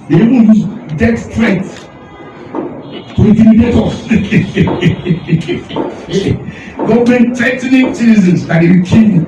They even use death threats to intimidate us. Government threatening citizens that they will kill you.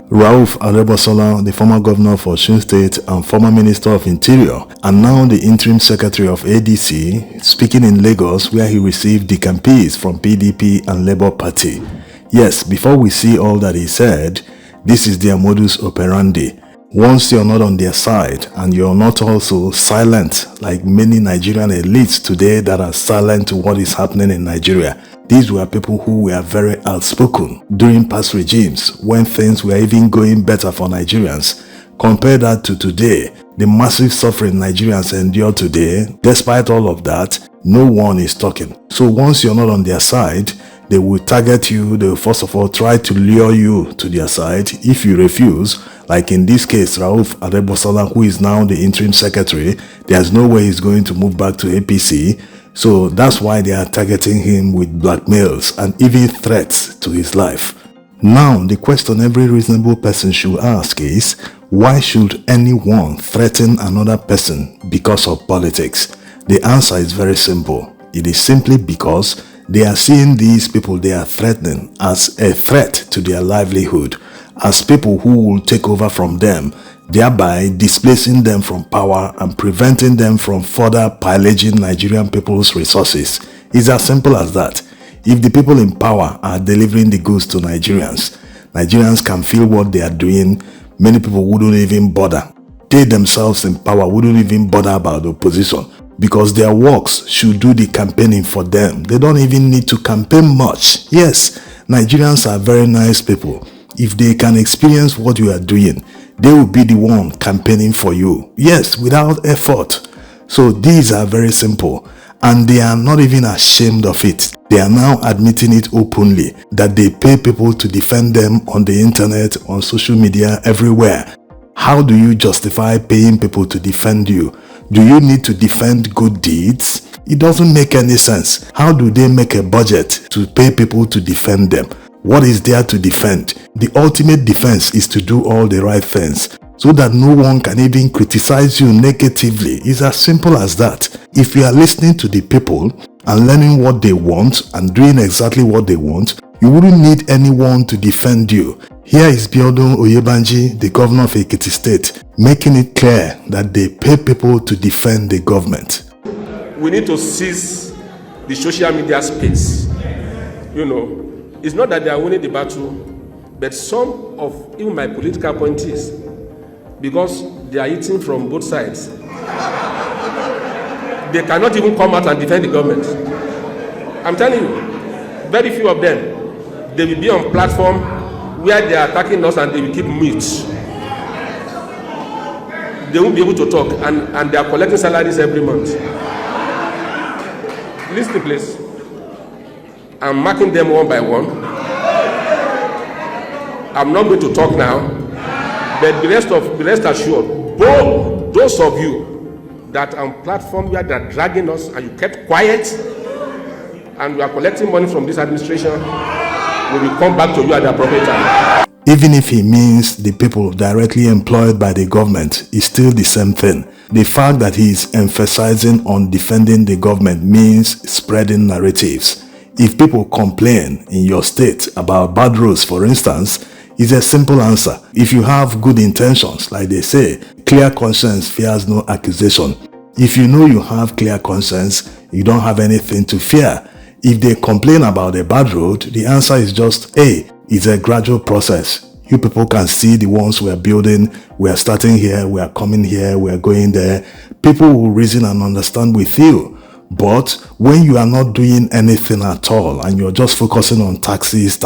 Rauf Aregbesola, the former governor of Osun State and former minister of Interior, and now the interim secretary of ADC, speaking in Lagos where he received the campaigns from PDP and Labour Party. Yes, before we see all that he said, this is their modus operandi. Once you're not on their side and you're not also silent like many Nigerian elites today that are silent to what is happening in Nigeria. These were people who were very outspoken during past regimes when things were even going better for Nigerians. Compare that to today, the massive suffering Nigerians endure today. Despite all of that, no one is talking. So once you're not on their side, they will target you. They will first of all try to lure you to their side. If you refuse, like in this case, Rauf Aregbesola, who is now the interim secretary, there's no way he's going to move back to APC. So that's why they are targeting him with blackmails and even threats to his life. Now, the question every reasonable person should ask is, why should anyone threaten another person because of politics? The answer is very simple. It is simply because they are seeing these people they are threatening as a threat to their livelihood, as people who will take over from them, thereby displacing them from power and preventing them from further pillaging Nigerian people's resources. It's as simple as that. If the people in power are delivering the goods to Nigerians, Nigerians can feel what they are doing. Many people wouldn't even bother. They themselves in power wouldn't even bother about the opposition because their works should do the campaigning for them. They don't even need to campaign much. Yes, Nigerians are very nice people. If they can experience what you are doing, they will be the one campaigning for you. Yes, without effort. So these are very simple. And they are not even ashamed of it. They are now admitting it openly that they pay people to defend them on the internet, on social media, everywhere. How do you justify paying people to defend you? Do you need to defend good deeds? It doesn't make any sense. How do they make a budget to pay people to defend them? What is there to defend? The ultimate defense is to do all the right things so that no one can even criticize you negatively. It's as simple as that. If you are listening to the people and learning what they want and doing exactly what they want, you wouldn't need anyone to defend you. Here is Biodun Oyebanji, the governor of Ekiti State, making it clear that they pay people to defend the government. We need to seize the social media space. It's not that they are winning the battle, but some of even my political appointees, because they are eating from both sides, they cannot even come out and defend the government. I'm telling you, very few of them, they will be on platform where they are attacking us and they will keep mute. They won't be able to talk and they are collecting salaries every month. Listen, please. I'm marking them one by one. I'm not going to talk now, but be rest assured, both those of you that are on platform where they're dragging us and you kept quiet and we are collecting money from this administration, we will come back to you at the appropriate time. Even if he means the people directly employed by the government, it's still the same thing. The fact that he is emphasizing on defending the government means spreading narratives. If people complain in your state about bad roads, for instance, it's a simple answer. If you have good intentions, like they say, clear conscience fears no accusation. If you know you have clear conscience, you don't have anything to fear. If they complain about a bad road, the answer is just, hey, it's a gradual process. You people can see the ones we are building. We are starting here, we are coming here, we are going there. People will reason and understand with you. But when you are not doing anything at all and you're just focusing on taxes,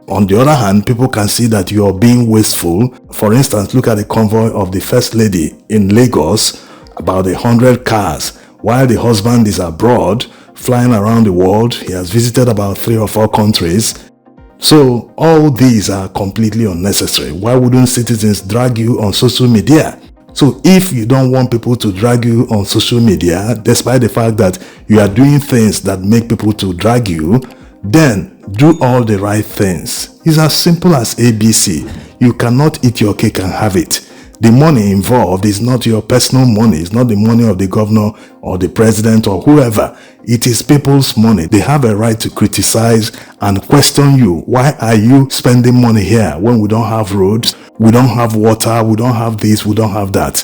on the other hand, people can see that you are being wasteful. For instance, look at the convoy of the First Lady in Lagos, about 100 cars, while the husband is abroad, flying around the world. He has visited about 3 or 4 countries. So all these are completely unnecessary. Why wouldn't citizens drag you on social media? So if you don't want people to drag you on social media, despite the fact that you are doing things that make people to drag you, Then do all the right things. It's as simple as ABC. You cannot eat your cake and have it. The money involved is not your personal money. It's not the money of the governor or the president or whoever. It is people's money. They have a right to criticize and question you. Why are you spending money here when we don't have roads, we don't have water, we don't have this, we don't have that?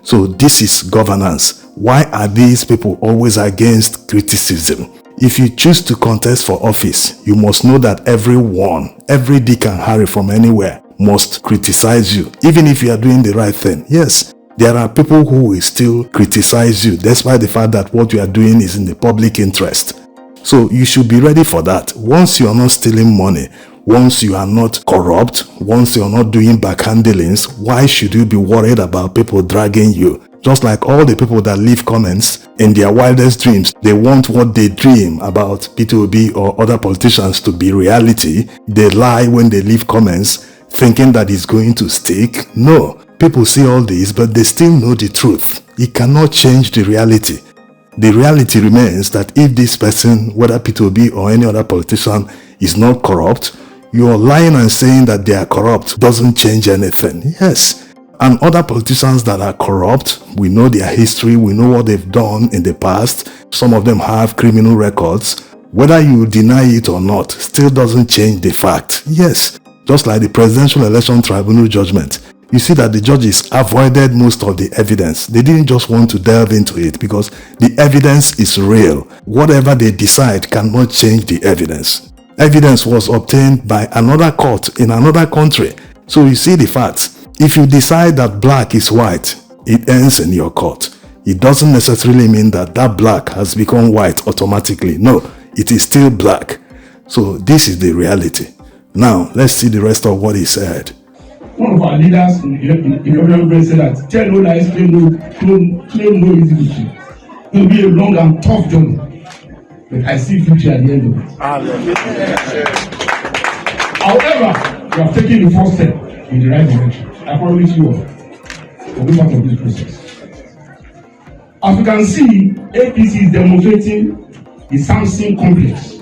So this is governance. Why are these people always against criticism? If you choose to contest for office, you must know that everyone, every Dick and Harry from anywhere must criticize you, even if you are doing the right thing. Yes, there are people who will still criticize you despite the fact that what you are doing is in the public interest. So you should be ready for that. Once you are not stealing money, once you are not corrupt, once you are not doing backhandlings, why should you be worried about people dragging you? Just like all the people that leave comments in their wildest dreams, they want what they dream about P2B or other politicians to be reality. They lie when they leave comments thinking that it's going to stick. No, people see all this, but they still know the truth. It cannot change the reality. The reality remains that if this person, whether P2B or any other politician, is not corrupt, you're lying and saying that they are corrupt doesn't change anything. Yes. And other politicians that are corrupt, we know their history, we know what they've done in the past. Some of them have criminal records. Whether you deny it or not, still doesn't change the fact. Yes, just like the Presidential Election Tribunal judgment. You see that the judges avoided most of the evidence. They didn't just want to delve into it because the evidence is real. Whatever they decide cannot change the evidence. Evidence was obtained by another court in another country. So you see the facts. If you decide that black is white, it ends in your court. It doesn't necessarily mean that that black has become white automatically. No, it is still black. So this is the reality. Now, let's see the rest of what he said. One of our leaders in the said that tell no lies, claim no easy victory. It will be a long and tough journey, but I see victory at the end of it. However, you have taken the first step in the right direction. I promise you all, we'll be part of this process. As you can see, APC is demonstrating the Samson complex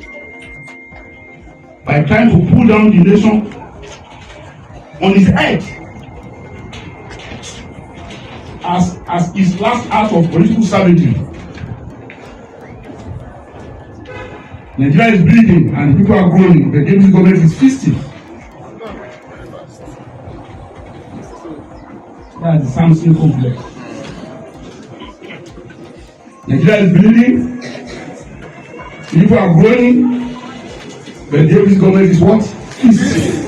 by trying to pull down the nation on his head as his last act of political savagery. Nigeria is bleeding and people are groaning. The Davis government is feasting. That's the Samson complex. Nigeria is bleeding, people are growing, but Davis government is what? Feasting.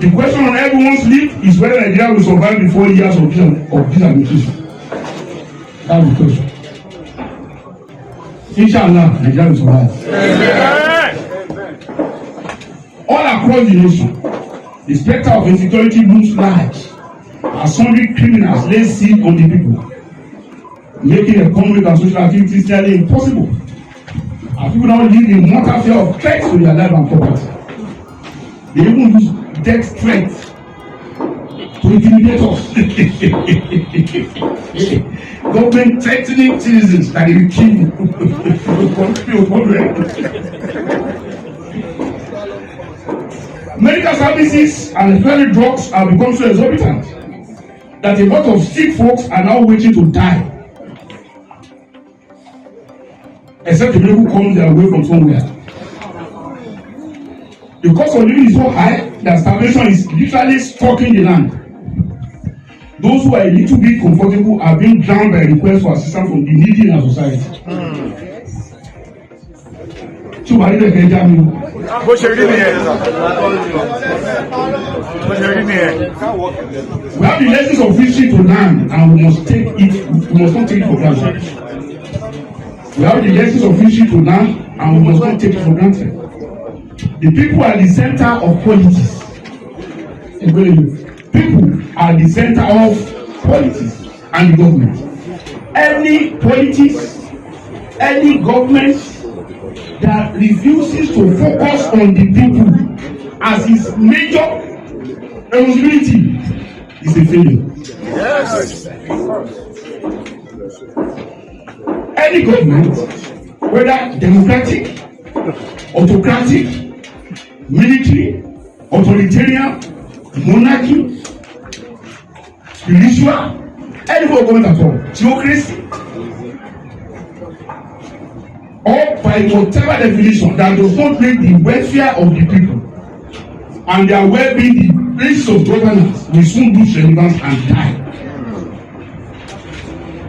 The question on everyone's lips is whether Nigeria will survive the 4 years of this administration. That's the question. Inshallah, Nigeria will survive. All across the nation, the spectre of insecurity looms large as sundry criminals lay siege on the people, making economic and social activities nearly impossible. As people now live in mortal fear of threats to their life and property. They even use death threats to intimidate us. Government threatening citizens that they will kill you. Medical services and especially drugs have become so exorbitant that a lot of sick folks are now waiting to die. Except the people who come their way from somewhere. The cost of living is so high that starvation is literally stalking the land. Those who are a little bit comfortable are being drowned by requests for assistance from the needy in our society. So, I didn't get that. We have the lessons of history to learn, and we must take it. We must not take it for granted. We have the lessons of history to learn, and we must not take it for granted. The people are the center of politics. People are the center of politics and the government. Any politics, any government that refuses to focus on the people as its major responsibility is a failure. Yes. any government, whether democratic, autocratic, military, authoritarian, monarchy, spiritual, any form of government at all, theocracy, or by whatever definition that does not make the welfare of the people and their well-being the basis of governance will soon lose relevance and die.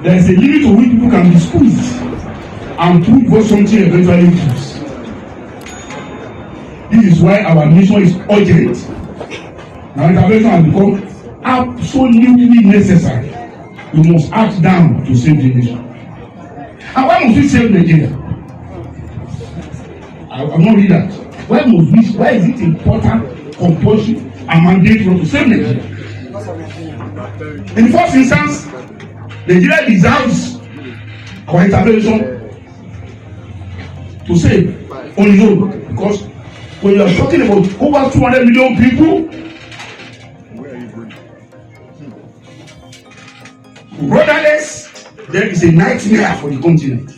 There is a limit to which people can be squeezed and prove what something eventually proves. This is why our mission is urgent. Our intervention has become absolutely necessary. We must act down to save the nation. And why must we save Nigeria? I will not read that. Why is it important, compulsory, and mandatory to save Nigeria? In the first instance, Nigeria deserves our intervention to save on its own, because when you are talking about over 200 million people, rudderless, there is a nightmare for the continent.